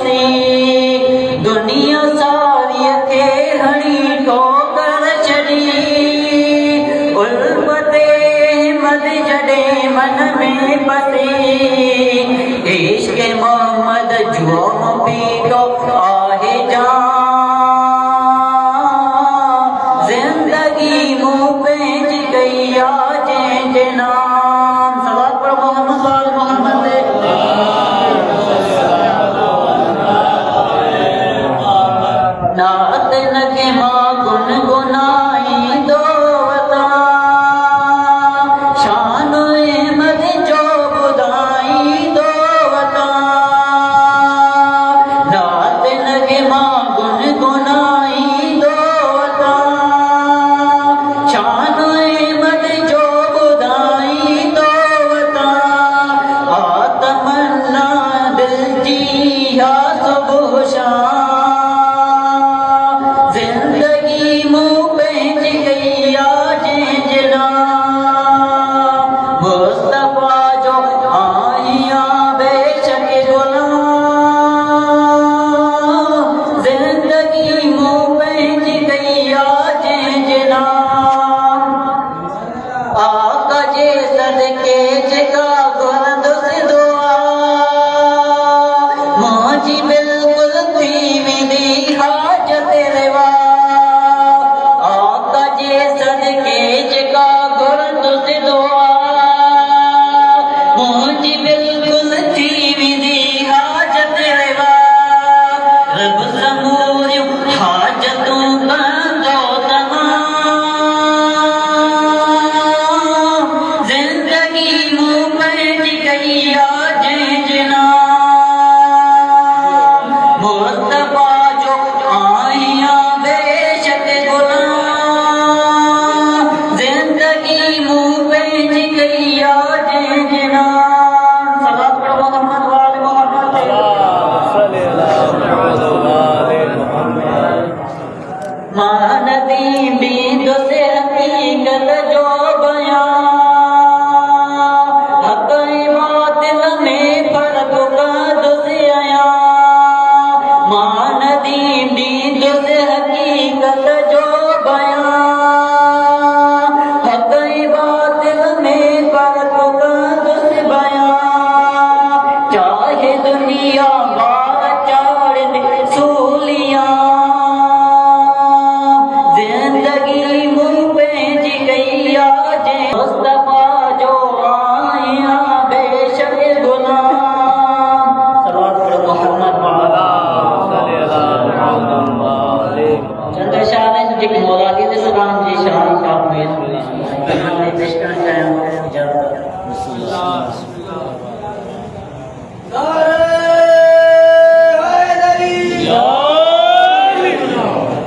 बसी दुनिया सारी खे हणी ठोकर छड़ी उल्फते मद जडे मन में बसी इश्क मोहम्मद जुओम पीतो आहे जान जिंदगी मुँह पेंच गई जंहिंजे नाम सलात पर मोहम्मद मोहम्मद नात नगे मां गुनगुनाई दो वता शान अहमद जो बुधाई दो वता नात नगे मां गुनगुनाई दो वता शान अहमद जो बुधाई दो वता आतमन्ना दिल जी या सुबह शाम जिंदगी मुँह पेंच गई जंहिंजे नाम मुस्तफा जो आहियां बेशक गुलाम जिंदगी मुँह पेंच गई जंहिंजे नाम आका जे सदके जेका घुरंदुसि दुआ मुंहिंजी बिल्कुल थी वेंदी हाजत रिवा आका जे सदके जेका घुरंदुसि दुआ मुंहिंजी बिल्कुल थी वेंदी हाजत रिवा रब समूरियूं हाजतूं कंदो तमाम जिंदगी मुँह पेंच गई जंहिंजे नाम मुस्तफा जो आहियां बेशक गुलाम जिंदगी मुँह पेंच गई जंहिंजे नाम सलात पर मोहम्मद वाले मोहम्मद मानदी बींद से हकीकत जो बयान हक़ बातिल में फर्क कादो से आया मानदी बींद से हकीकत जो बयान हक़ बातिल में फर्क कादो से बयान चाहे दुनिया बार चार सूलियां जिंदगी मुँह पेंच गई मुस्तफा जो आहियां बेशक गुलाम सलात पर मोहम्मद चंद शान जेके मौलाली दे सलाम जी शान साहब में पेश करना चाहिए